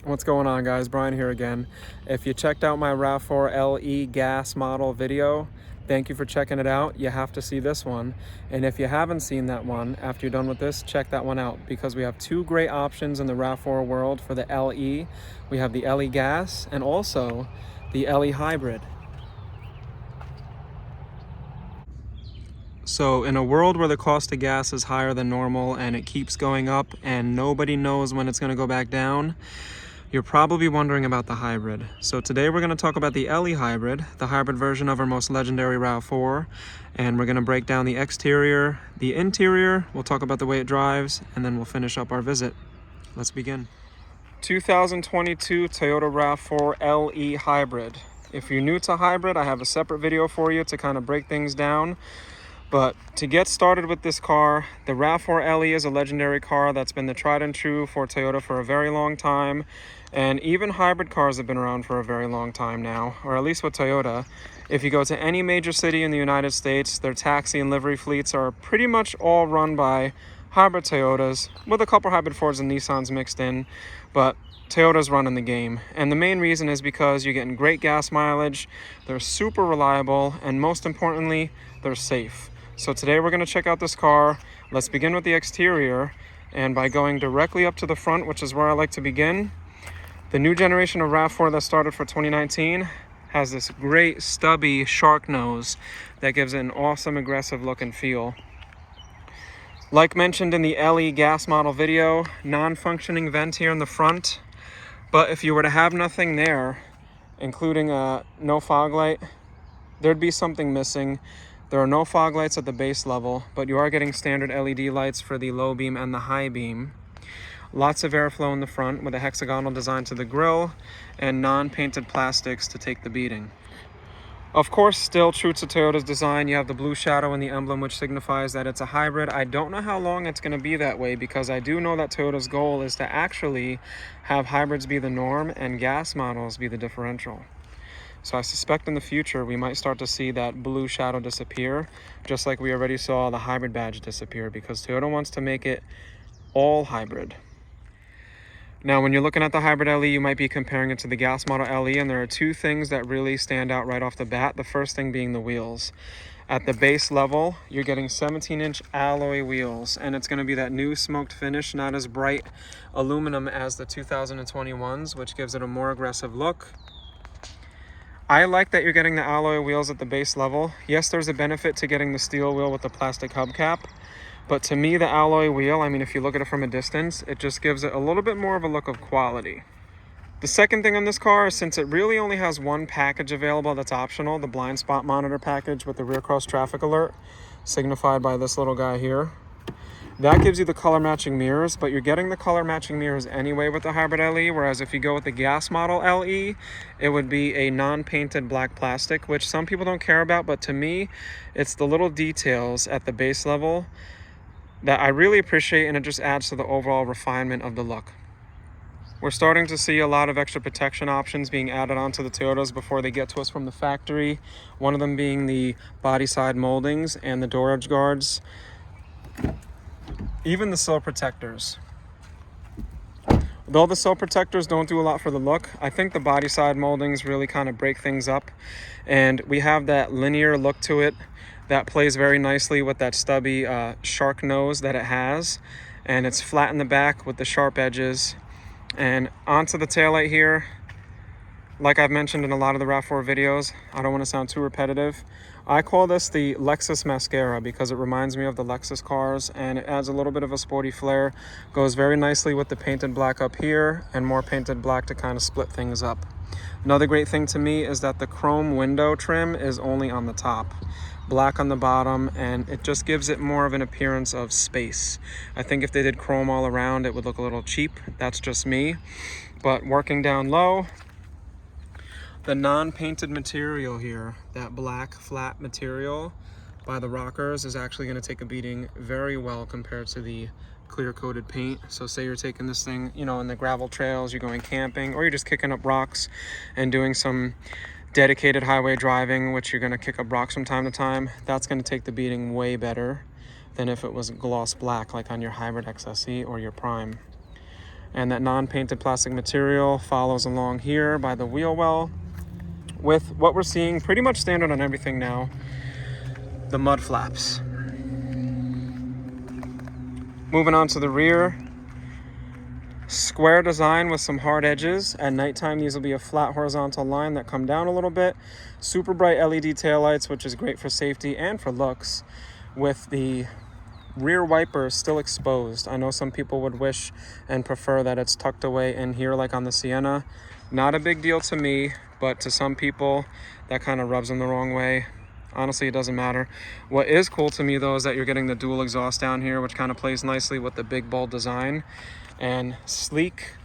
What's going on, guys? Brian here again. If you checked out my RAV4 LE gas model video, thank you for checking it out. You have to see this one. And if you haven't seen that one, after you're done with this, check that one out, because we have two great options in the RAV4 world for the LE. We have the LE gas and also the LE hybrid. So in a world where the cost of gas is higher than normal and it keeps going up and nobody knows when it's going to go back down, you're probably wondering about the hybrid. So today we're going to talk about the LE hybrid, the hybrid version of our most legendary RAV4, and we're going to break down the exterior, the interior, we'll talk about the way it drives, and then we'll finish up our visit. Let's begin. 2022 Toyota RAV4 LE hybrid. If you're new to hybrid, I have a separate video for you to kind of break things down. But to get started with this car, the RAV4 LE is a legendary car that's been the tried and true for Toyota for a very long time. And even hybrid cars have been around for a very long time now, or at least with Toyota. If you go to any major city in the United States, their taxi and livery fleets are pretty much all run by hybrid Toyotas, with a couple hybrid Fords and Nissans mixed in. But Toyota's running the game, and the main reason is because you're getting great gas mileage, they're super reliable, and most importantly, they're safe. So today we're going to check out this car. Let's begin with the exterior, and by going directly up to the front, which is where I like to begin, the new generation of RAV4 that started for 2019 has this great stubby shark nose that gives it an awesome aggressive look and feel. Like mentioned in the LE gas model video, non-functioning vent here in the front, but if you were to have nothing there, including no fog light, there'd be something missing. There are no fog lights at the base level, but you are getting standard LED lights for the low beam and the high beam. Lots of airflow in the front with a hexagonal design to the grille and non-painted plastics to take the beating. Of course, still true to Toyota's design, you have the blue shadow in the emblem, which signifies that it's a hybrid. I don't know how long it's going to be that way, because I do know that Toyota's goal is to actually have hybrids be the norm and gas models be the differential. So I suspect in the future we might start to see that blue shadow disappear, just like we already saw the hybrid badge disappear, because Toyota wants to make it all hybrid. Now, when you're looking at the hybrid LE, you might be comparing it to the gas model LE, and there are two things that really stand out right off the bat. The first thing being the wheels. At the base level, you're getting 17-inch alloy wheels, and it's going to be that new smoked finish, not as bright aluminum as the 2021s, which gives it a more aggressive look. I like that you're getting the alloy wheels at the base level. Yes, there's a benefit to getting the steel wheel with the plastic hubcap, but to me, the alloy wheel, I mean, if you look at it from a distance, it just gives it a little bit more of a look of quality. The second thing on this car is, since it really only has one package available that's optional, the blind spot monitor package with the rear cross traffic alert, signified by this little guy here, that gives you the color matching mirrors, but you're getting the color matching mirrors anyway with the hybrid LE, whereas if you go with the gas model LE, it would be a non-painted black plastic, which some people don't care about, but to me, it's the little details at the base level that I really appreciate, and it just adds to the overall refinement of the look. We're starting to see a lot of extra protection options being added onto the Toyotas before they get to us from the factory, one of them being the body side moldings and the door edge guards. Even the sill protectors. Though the sill protectors don't do a lot for the look, I think the body side moldings really kind of break things up, and we have that linear look to it that plays very nicely with that stubby shark nose that it has, and it's flat in the back with the sharp edges. And onto the taillight here, like I've mentioned in a lot of the RAV4 videos, I don't want to sound too repetitive, I call this the Lexus mascara because it reminds me of the Lexus cars, and it adds a little bit of a sporty flair. Goes very nicely with the painted black up here and more painted black to kind of split things up. Another great thing to me is that the chrome window trim is only on the top, black on the bottom, and it just gives it more of an appearance of space. I think if they did chrome all around, it would look a little cheap. That's just me. But working down low, the non-painted material here, that black flat material by the rockers, is actually going to take a beating very well compared to the clear coated paint. So say you're taking this thing, you know, in the gravel trails, you're going camping, or you're just kicking up rocks and doing some dedicated highway driving, which you're going to kick up rocks from time to time, that's going to take the beating way better than if it was gloss black like on your hybrid XSE or your Prime. And that non-painted plastic material follows along here by the wheel well with what we're seeing pretty much standard on everything now, the mud flaps. Moving on to the rear, square design with some hard edges. At nighttime, these will be a flat horizontal line that come down a little bit. Super bright LED taillights, which is great for safety and for looks, with the rear wipers still exposed. I know some people would wish and prefer that it's tucked away in here like on the Sienna. Not a big deal to me, but to some people that kind of rubs them the wrong way. Honestly, it doesn't matter. What is cool to me though is that you're getting the dual exhaust down here, which kind of plays nicely with the big bold design, and sleek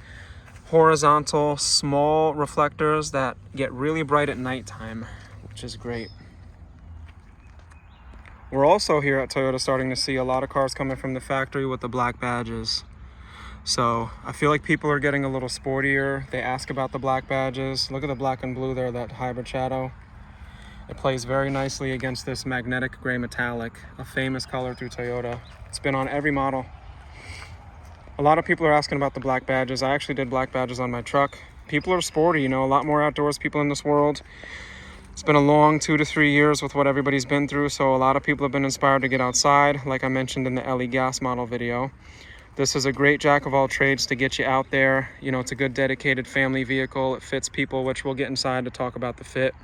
horizontal small reflectors that get really bright at nighttime, which is great. We're also here at Toyota starting to see a lot of cars coming from the factory with the black badges. So I feel like people are getting a little sportier. They ask about the black badges. Look at the black and blue there, that hybrid shadow. It plays very nicely against this magnetic gray metallic, a famous color through Toyota. It's been on every model. A lot of people are asking about the black badges. I actually did black badges on my truck. People are sporty, you know, a lot more outdoors people in this world. It's been a long 2 to 3 years with what everybody's been through, so a lot of people have been inspired to get outside, like I mentioned in the LE gas model video. This is a great jack of all trades to get you out there. You know, it's a good dedicated family vehicle. It fits people, which we'll get inside to talk about the fit.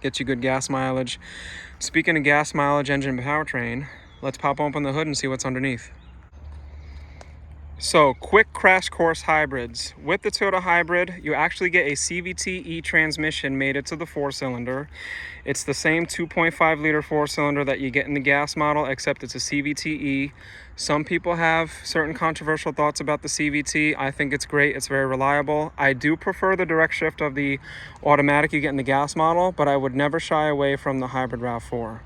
Gets you good gas mileage. Speaking of gas mileage, engine, powertrain, let's pop open the hood and see what's underneath. So, quick crash course hybrids. With the Toyota Hybrid, you actually get a CVT-E transmission mated to the 4-cylinder. It's the same 2.5 liter 4-cylinder that you get in the gas model, except it's a CVT-E. Some people have certain controversial thoughts about the CVT. I think it's great, it's very reliable. I do prefer the direct shift of the automatic you get in the gas model, but I would never shy away from the hybrid RAV4.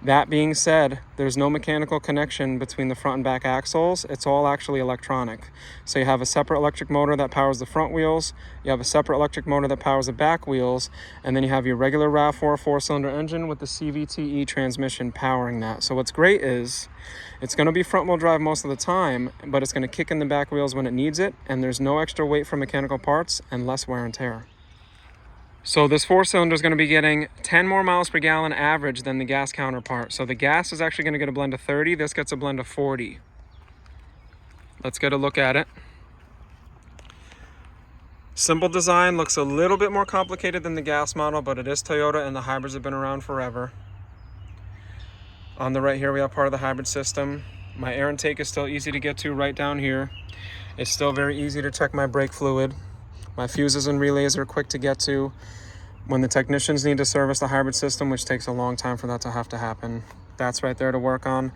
That being said, there's no mechanical connection between the front and back axles. It's all actually electronic. So you have a separate electric motor that powers the front wheels, you have a separate electric motor that powers the back wheels, and then you have your regular RAV4 4-cylinder engine with the CVT-E transmission powering that. So what's great is it's going to be front wheel drive most of the time, but it's going to kick in the back wheels when it needs it, and there's no extra weight for mechanical parts and less wear and tear. So this 4-cylinder is going to be getting 10 more miles per gallon average than the gas counterpart. So the gas is actually going to get a blend of 30. This gets a blend of 40. Let's get a look at it. Simple design, looks a little bit more complicated than the gas model, but it is Toyota and the hybrids have been around forever. On the right here we have part of the hybrid system. My air intake is still easy to get to right down here. It's still very easy to check my brake fluid. My fuses and relays are quick to get to. When the technicians need to service the hybrid system, which takes a long time for that to have to happen, that's right there to work on.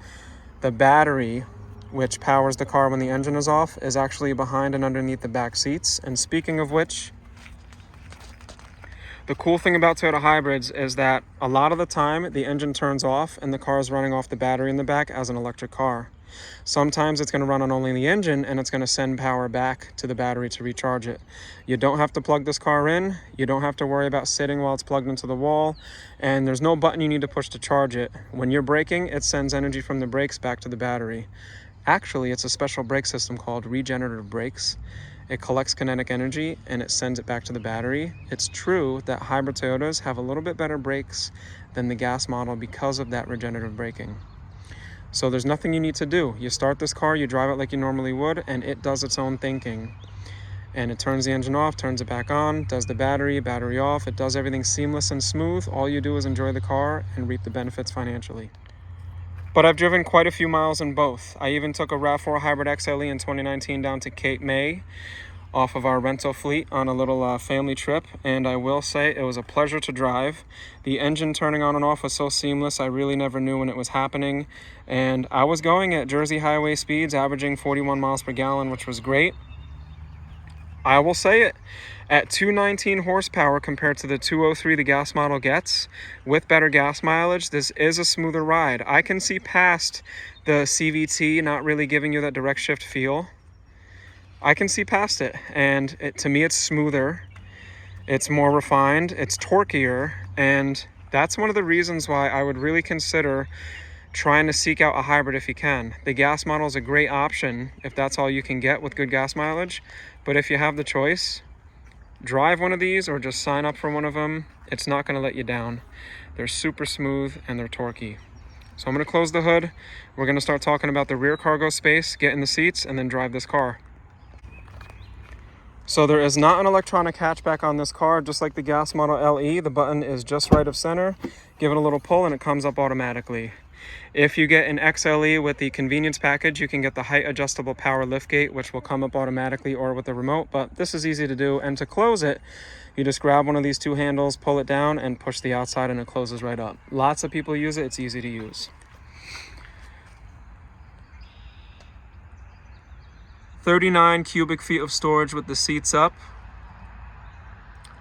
The battery, which powers the car when the engine is off, is actually behind and underneath the back seats. And speaking of which, the cool thing about Toyota hybrids is that a lot of the time the engine turns off and the car is running off the battery in the back as an electric car. Sometimes it's going to run on only the engine and it's going to send power back to the battery to recharge it. You don't have to plug this car in. You don't have to worry about sitting while it's plugged into the wall. And there's no button you need to push to charge it. When you're braking, it sends energy from the brakes back to the battery. Actually, it's a special brake system called regenerative brakes. It collects kinetic energy and it sends it back to the battery. It's true that hybrid Toyotas have a little bit better brakes than the gas model because of that regenerative braking. So there's nothing you need to do. You start this car, you drive it like you normally would, and it does its own thinking. And it turns the engine off, turns it back on, does the battery off. It does everything seamless and smooth. All you do is enjoy the car and reap the benefits financially. But I've driven quite a few miles in both. I even took a RAV4 Hybrid XLE in 2019 down to Cape May off of our rental fleet on a little family trip, and I will say it was a pleasure to drive. The engine turning on and off was so seamless, I really never knew when it was happening, and I was going at Jersey highway speeds, averaging 41 miles per gallon, which was great. I will say it, at 219 horsepower compared to the 203 the gas model gets, with better gas mileage, this is a smoother ride. I can see past the CVT not really giving you that direct shift feel. I can see past it, and to me it's smoother, it's more refined, it's torquier, and that's one of the reasons why I would really consider trying to seek out a hybrid if you can. The gas model is a great option if that's all you can get with good gas mileage. But if you have the choice, drive one of these or just sign up for one of them. It's not going to let you down. They're super smooth and they're torquey. So I'm going to close the hood. We're going to start talking about the rear cargo space, get in the seats, and then drive this car. So there is not an electronic hatchback on this car. Just like the gas model LE, the button is just right of center. Give it a little pull and it comes up automatically. If you get an XLE with the convenience package, you can get the height adjustable power liftgate, which will come up automatically or with the remote, but this is easy to do. And to close it, you just grab one of these two handles, pull it down, and push the outside and it closes right up. Lots of people use it. It's easy to use. 39 cubic feet of storage with the seats up.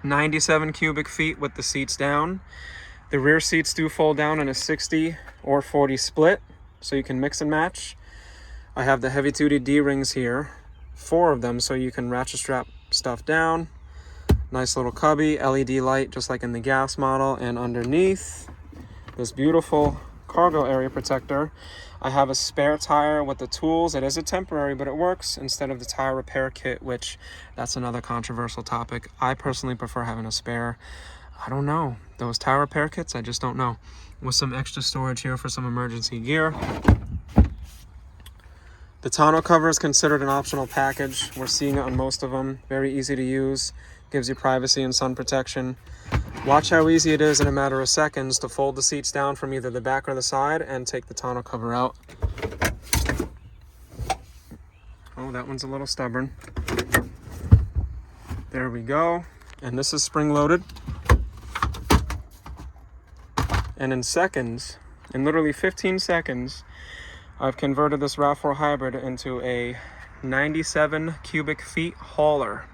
97 cubic feet with the seats down. The rear seats do fold down in a 60 or 40 split, so you can mix and match. I have the heavy-duty D-rings here, 4 of them, so you can ratchet strap stuff down. Nice little cubby, LED light just like in the gas model, and underneath this beautiful cargo area protector, I have a spare tire with the tools. It is a temporary, but it works instead of the tire repair kit, which that's another controversial topic. I personally prefer having a spare. I don't know. Those tire repair kits, I just don't know. With some extra storage here for some emergency gear. The tonneau cover is considered an optional package. We're seeing it on most of them. Very easy to use. Gives you privacy and sun protection. Watch how easy it is in a matter of seconds to fold the seats down from either the back or the side and take the tonneau cover out. Oh, that one's a little stubborn. There we go. And this is spring loaded. And in seconds, in literally 15 seconds, I've converted this RAV4 Hybrid into a 97 cubic feet hauler.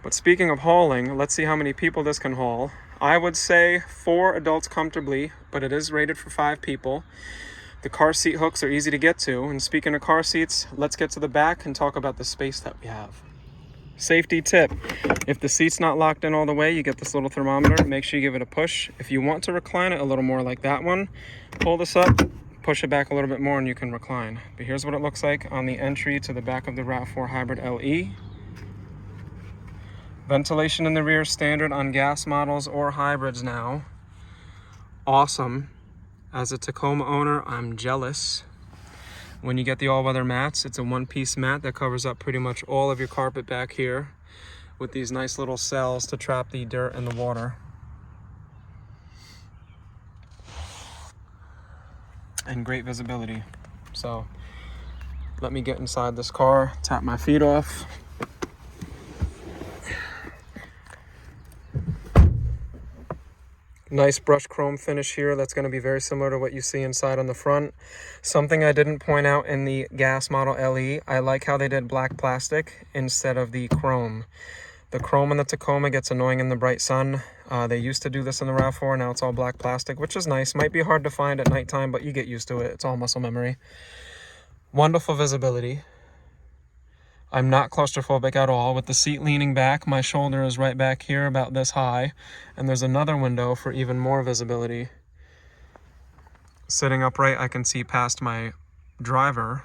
But speaking of hauling, let's see how many people this can haul. I would say 4 adults comfortably, but it is rated for 5 people. The car seat hooks are easy to get to. And speaking of car seats, let's get to the back and talk about the space that we have. Safety tip, if the seat's not locked in all the way, you get this little thermometer. Make sure you give it a push. If you want to recline it a little more like that one, pull this up, push it back a little bit more and you can recline. But here's what it looks like on the entry to the back of the RAV4 Hybrid LE. Ventilation in the rear, standard on gas models or hybrids now. Awesome. As a Tacoma owner, I'm jealous. When you get the all-weather mats, it's a one-piece mat that covers up pretty much all of your carpet back here with these nice little cells to trap the dirt and the water. And great visibility. So let me get inside this car, tap my feet off. Nice brushed chrome finish here. That's going to be very similar to what you see inside on the front. Something I didn't point out in the gas model LE, I like how they did black plastic instead of the chrome. The chrome in the Tacoma gets annoying in the bright sun. They used to do this in the RAV4, now it's all black plastic, which is nice. Might be hard to find at nighttime, but you get used to it. It's all muscle memory. Wonderful visibility. I'm not claustrophobic at all. With the seat leaning back, my shoulder is right back here about this high, and there's another window for even more visibility. Sitting upright, I can see past my driver,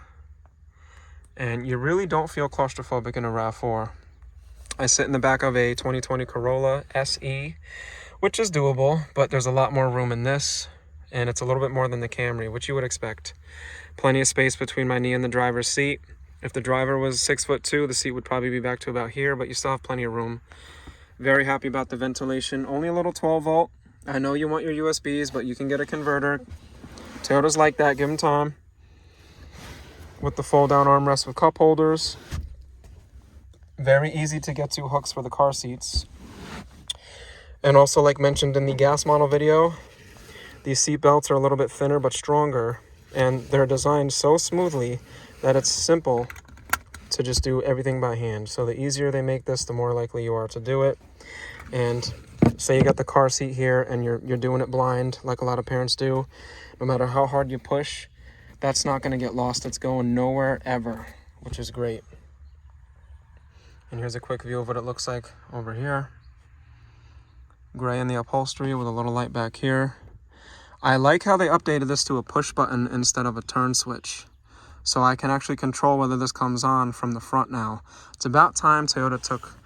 and you really don't feel claustrophobic in a RAV4. I sit in the back of a 2020 Corolla SE, which is doable, but there's a lot more room in this, and it's a little bit more than the Camry, which you would expect. Plenty of space between my knee and the driver's seat. If the driver was 6'2", the seat would probably be back to about here, but you still have plenty of room. Very happy about the ventilation. Only a little 12 volt. I know you want your USBs, but you can get a converter. Toyotas like that, give them time. With the fold down armrest with cup holders. Very easy to get to hooks for the car seats. And also, like mentioned in the gas model video, these seat belts are a little bit thinner but stronger, and they're designed so smoothly that it's simple to just do everything by hand. So the easier they make this, the more likely you are to do it. And say you got the car seat here and you're doing it blind like a lot of parents do, no matter how hard you push, that's not going to get lost. It's going nowhere ever, which is great. And here's a quick view of what it looks like over here. Gray in the upholstery with a little light back here. I like how they updated this to a push button instead of a turn switch. So I can actually control whether this comes on from the front now. It's about time Toyota took,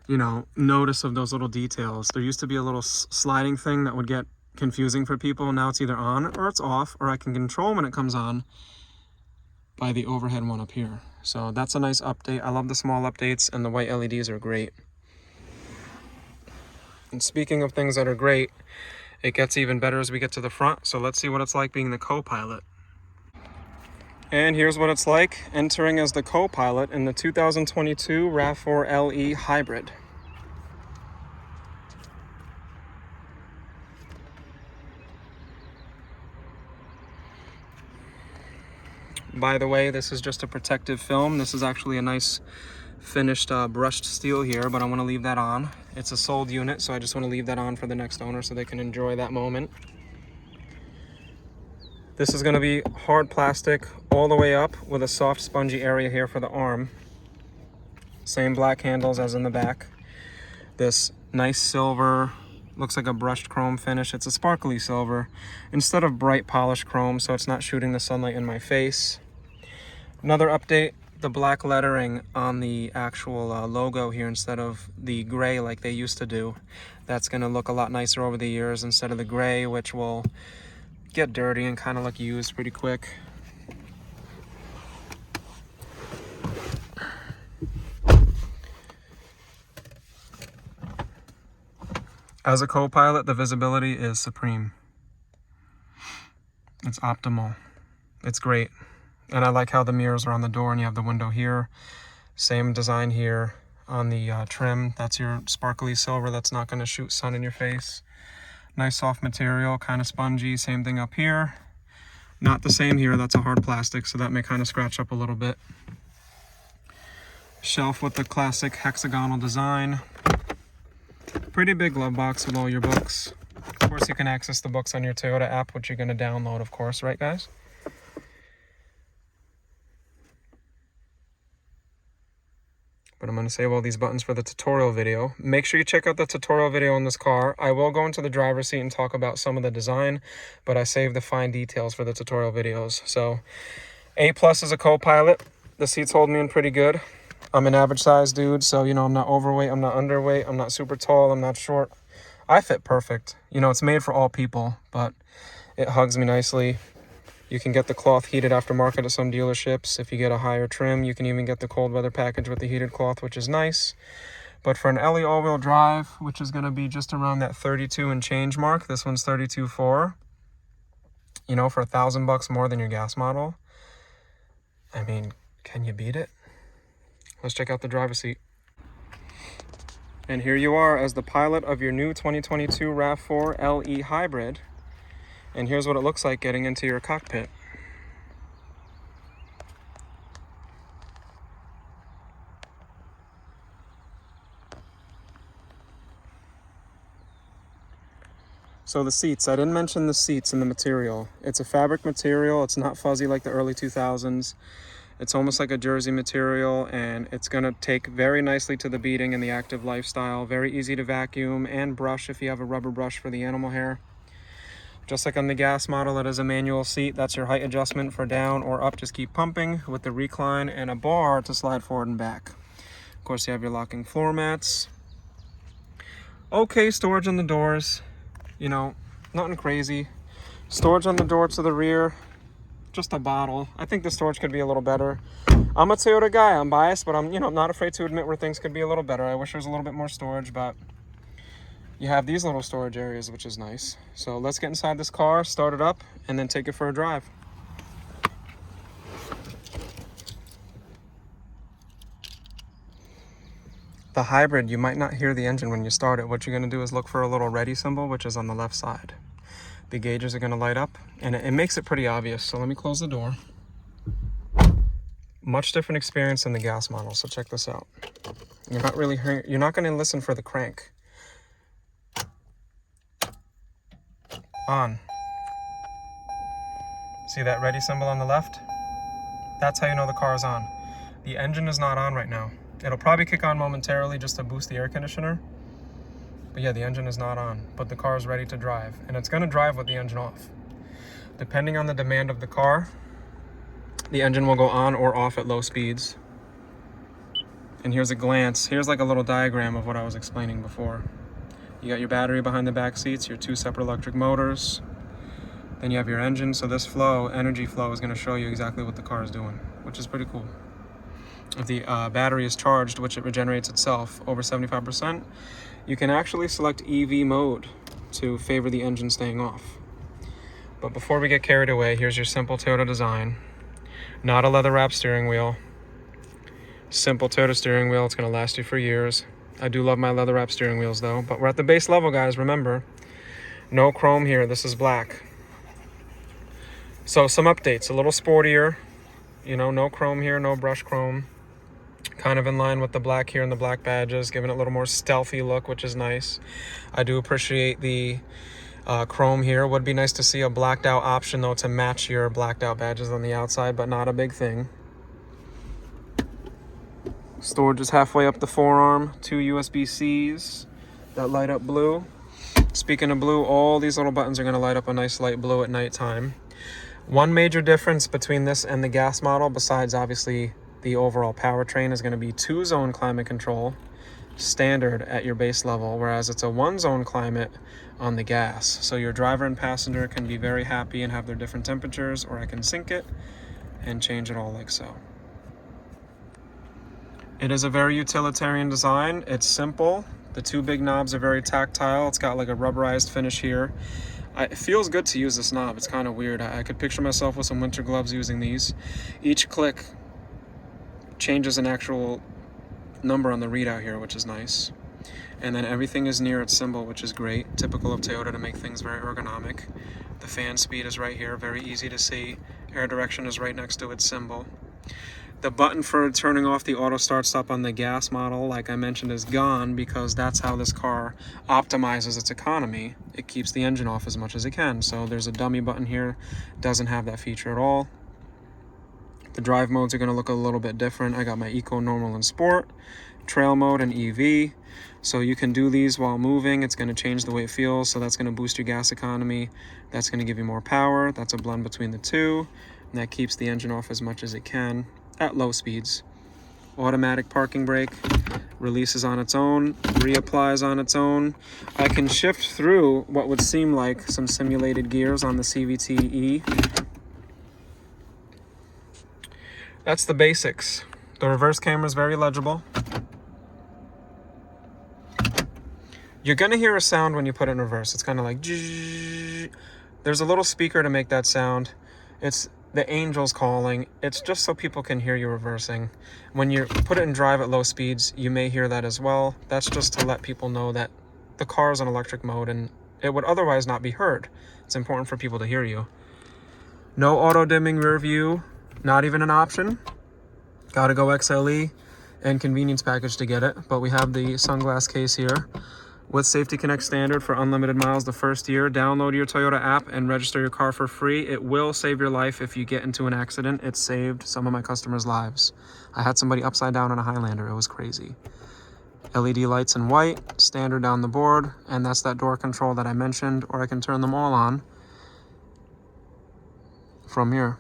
you know, notice of those little details. There used to be a little sliding thing that would get confusing for people. Now it's either on or it's off, or I can control when it comes on by the overhead one up here. So that's a nice update. I love the small updates, and the white LEDs are great. And speaking of things that are great, it gets even better as we get to the front. So let's see what it's like being the co-pilot. And here's what it's like entering as the co-pilot in the 2022 RAV4 LE Hybrid. By the way, this is just a protective film. This is actually a nice finished brushed steel here, but I want to leave that on. It's a sold unit, so I just want to leave that on for the next owner so they can enjoy that moment. This is going to be hard plastic all the way up with a soft spongy area here for the arm. Same black handles as in the back. This nice silver, looks like a brushed chrome finish. It's a sparkly silver instead of bright polished chrome, so it's not shooting the sunlight in my face. Another update, the black lettering on the actual logo here instead of the gray like they used to do. That's going to look a lot nicer over the years instead of the gray, which will get dirty and kind of look used pretty quick. As a co-pilot, the visibility is supreme. It's optimal. It's great. And I like how the mirrors are on the door and you have the window here. Same design here on the trim. That's your sparkly silver that's not going to shoot sun in your face. Nice soft material, kind of spongy. Same thing up here. Not the same here, that's a hard plastic, so that may kind of scratch up a little bit. Shelf with the classic hexagonal design. Pretty big glove box with all your books. Of course, you can access the books on your Toyota app, which you're going to download, of course, right guys? But I'm going to save all these buttons for the tutorial video. Make sure you check out the tutorial video on this car. I will go into the driver's seat and talk about some of the design, but I saved the fine details for the tutorial videos. So A+ as a co-pilot. The seats hold me in pretty good. I'm an average size dude, so you know, I'm not overweight, I'm not underweight, I'm not super tall, I'm not short. I fit perfect. You know, it's made for all people, but it hugs me nicely. You can get the cloth heated aftermarket at some dealerships. If you get a higher trim, you can even get the cold weather package with the heated cloth, which is nice. But for an LE all-wheel drive, which is going to be just around that 32 and change mark, this one's 32.4, you know, for $1,000 more than your gas model. I mean, can you beat it? Let's check out the driver's seat. And here you are as the pilot of your new 2022 RAV4 LE Hybrid. And here's what it looks like getting into your cockpit. So the seats, I didn't mention the seats and the material. It's a fabric material, it's not fuzzy like the early 2000s. It's almost like a jersey material, and it's gonna take very nicely to the beating in the active lifestyle. Very easy to vacuum and brush if you have a rubber brush for the animal hair. Just like on the gas model, it is a manual seat. That's your height adjustment for down or up. Just keep pumping with the recline and a bar to slide forward and back. Of course, you have your locking floor mats. Okay, storage on the doors. You know, nothing crazy. Storage on the door to the rear. Just a bottle. I think the storage could be a little better. I'm a Toyota guy. I'm biased, but I'm, you know, not afraid to admit where things could be a little better. I wish there was a little bit more storage, but you have these little storage areas, which is nice. So let's get inside this car, start it up, and then take it for a drive. The hybrid, you might not hear the engine when you start it. What you're going to do is look for a little ready symbol, which is on the left side. The gauges are going to light up, and it makes it pretty obvious. So let me close the door. Much different experience than the gas model, so check this out. You're not going to listen for the crank. On. See that ready symbol on the left? That's how you know the car is on. The engine is not on right now. It'll probably kick on momentarily just to boost the air conditioner. But yeah, the engine is not on, but the car is ready to drive. And it's gonna drive with the engine off. Depending on the demand of the car, the engine will go on or off at low speeds. And here's a glance. Here's like a little diagram of what I was explaining before. You got your battery behind the back seats, your 2 separate electric motors. Then you have your engine. So this flow, energy flow, is going to show you exactly what the car is doing, which is pretty cool. If the battery is charged, which it regenerates itself over 75%, you can actually select EV mode to favor the engine staying off. But before we get carried away, here's your simple Toyota design. Not a leather wrap steering wheel. Simple Toyota steering wheel. It's going to last you for years. I do love my leather wrap steering wheels though. But we're at the base level, guys. Remember, no chrome here. This is black. So some updates. A little sportier. You know, no chrome here. No brush chrome. Kind of in line with the black here and the black badges. Giving it a little more stealthy look, which is nice. I do appreciate the chrome here. Would be nice to see a blacked out option though to match your blacked out badges on the outside, but not a big thing. Storage is halfway up the forearm. 2 USB-Cs that light up blue. Speaking of blue, all these little buttons are going to light up a nice light blue at nighttime. One major difference between this and the gas model, besides obviously the overall powertrain, is going to be 2-zone climate control standard at your base level, whereas it's a 1-zone climate on the gas. So your driver and passenger can be very happy and have their different temperatures, or I can sync it and change it all like so. It is a very utilitarian design. It's simple. The 2 big knobs are very tactile. It's got like a rubberized finish here. It feels good to use this knob. It's kind of weird. I could picture myself with some winter gloves using these. Each click changes an actual number on the readout here, which is nice. And then everything is near its symbol, which is great. Typical of Toyota to make things very ergonomic. The fan speed is right here, very easy to see. Air direction is right next to its symbol. The button for turning off the auto start stop on the gas model, like I mentioned, is gone because that's how this car optimizes its economy. It keeps the engine off as much as it can. So there's a dummy button here, doesn't have that feature at all. The drive modes are going to look a little bit different. I got my Eco, Normal, and Sport, Trail Mode, and EV. So you can do these while moving. It's going to change the way it feels. So that's going to boost your gas economy. That's going to give you more power. That's a blend between the two. And that keeps the engine off as much as it can at low speeds. Automatic parking brake releases on its own, reapplies on its own. I can shift through what would seem like some simulated gears on the CVT-E. That's the basics. The reverse camera is very legible. You're gonna hear a sound when you put it in reverse. It's kind of like zzz. There's a little speaker to make that sound. It's the angels calling. It's just so people can hear you reversing. When you put it in drive at low speeds, you may hear that as well. That's just to let people know that the car is in electric mode and it would otherwise not be heard. It's important for people to hear you. No auto dimming rear view, not even an option. Gotta go XLE and convenience package to get it, but we have the sunglass case here. With Safety Connect standard for unlimited miles the first year. Download your Toyota app and register your car for free. It will save your life if you get into an accident. It saved some of my customers' lives. I had somebody upside down in a Highlander. It was crazy. LED lights in white, standard down the board, and that's that door control that I mentioned, or I can turn them all on from here.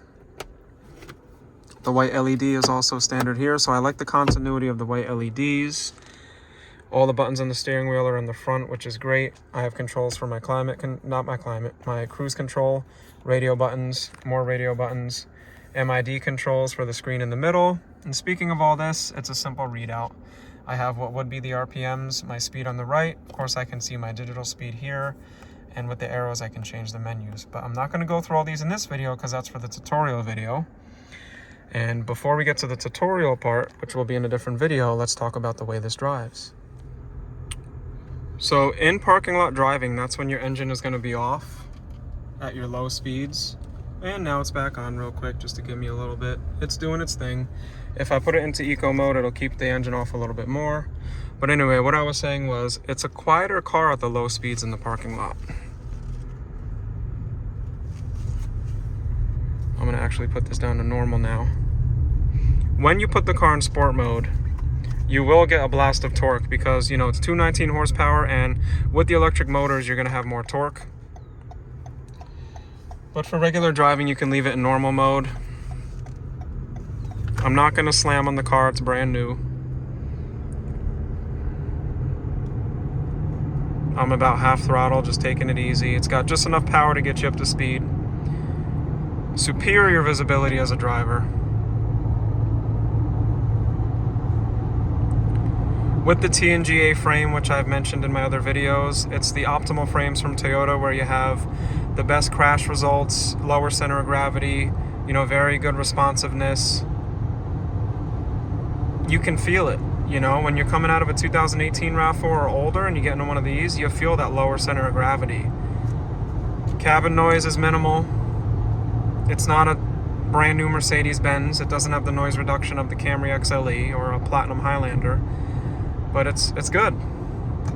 The white LED is also standard here, so I like the continuity of the white LEDs. All the buttons on the steering wheel are in the front, which is great. I have controls for my my cruise control, radio buttons, more radio buttons, MID controls for the screen in the middle. And speaking of all this, it's a simple readout. I have what would be the RPMs, my speed on the right. Of course, I can see my digital speed here. And with the arrows, I can change the menus. But I'm not going to go through all these in this video because that's for the tutorial video. And before we get to the tutorial part, which will be in a different video, let's talk about the way this drives. So in parking lot driving, that's when your engine is going to be off at your low speeds. And now it's back on real quick just to give me a little bit. It's doing its thing. If I put it into eco mode, it'll keep the engine off a little bit more. But anyway, what I was saying was it's a quieter car at the low speeds in the parking lot. I'm going to actually put this down to normal now. When you put the car in sport mode, you will get a blast of torque because, you know, it's 219 horsepower, and with the electric motors, you're going to have more torque. But for regular driving, you can leave it in normal mode. I'm not going to slam on the car, it's brand new. I'm about half throttle, just taking it easy. It's got just enough power to get you up to speed. Superior visibility as a driver. With the TNGA frame, which I've mentioned in my other videos, it's the optimal frames from Toyota where you have the best crash results, lower center of gravity, very good responsiveness. You can feel it, when you're coming out of a 2018 RAV4 or older and you get into one of these, you feel that lower center of gravity. Cabin noise is minimal. It's not a brand new Mercedes-Benz. It doesn't have the noise reduction of the Camry XLE or a Platinum Highlander, but it's good.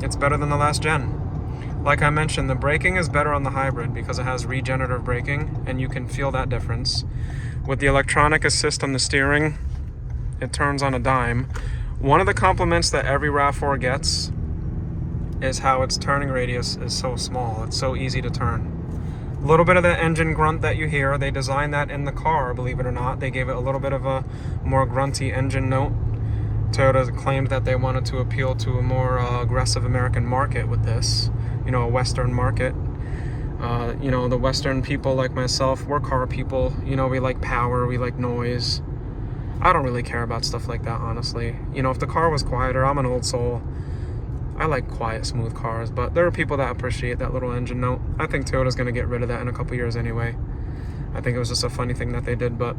It's better than the last gen. Like I mentioned, the braking is better on the hybrid because it has regenerative braking, and you can feel that difference. With the electronic assist on the steering, it turns on a dime. One of the compliments that every RAV4 gets is how its turning radius is so small. It's so easy to turn. A little bit of the engine grunt that you hear, they designed that in the car, believe it or not. They gave it a little bit of a more grunty engine note. Toyota claimed that they wanted to appeal to a more aggressive American market with this, a Western market. The Western people like myself, we're car people. We like power, we like noise. I don't really care about stuff like that, honestly. If the car was quieter, I'm an old soul. I like quiet, smooth cars, but there are people that appreciate that little engine note. I think Toyota's going to get rid of that in a couple years anyway. I think it was just a funny thing that they did, but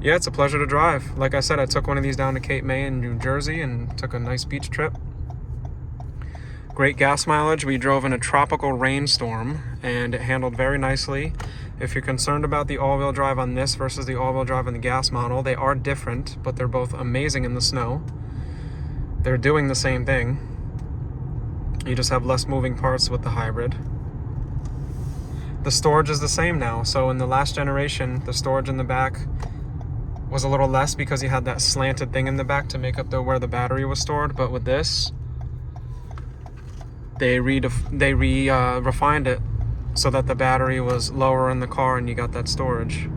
yeah, it's a pleasure to drive. Like I said, I took one of these down to Cape May in New Jersey and took a nice beach trip. Great gas mileage. We drove in a tropical rainstorm and it handled very nicely. If you're concerned about the all-wheel drive on this versus the all-wheel drive in the gas model, they are different, but they're both amazing in the snow. They're doing the same thing. You just have less moving parts with the hybrid. The storage is the same now. So in the last generation, the storage in the back was a little less because you had that slanted thing in the back to make up where the battery was stored. But with this, they refined it so that the battery was lower in the car and you got that storage.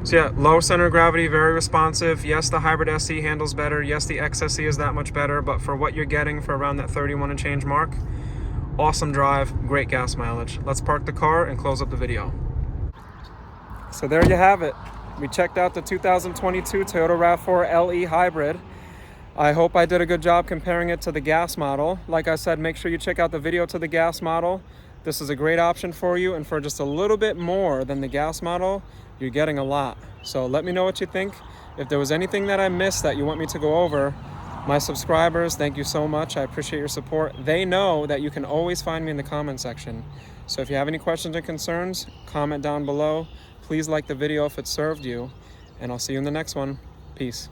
So yeah, low center of gravity, very responsive. Yes, the Hybrid SE handles better. Yes, the XSE is that much better, but for what you're getting for around that 31 and change mark, awesome drive, great gas mileage. Let's park the car and close up the video. So there you have it. We checked out the 2022 Toyota RAV4 LE Hybrid. I hope I did a good job comparing it to the gas model. Like I said, make sure you check out the video to the gas model. This is a great option for you, and for just a little bit more than the gas model, you're getting a lot. So let me know what you think. If there was anything that I missed that you want me to go over, my subscribers, thank you so much. I appreciate your support. They know that you can always find me in the comment section. So if you have any questions or concerns, comment down below. Please like the video if it served you, and I'll see you in the next one. Peace.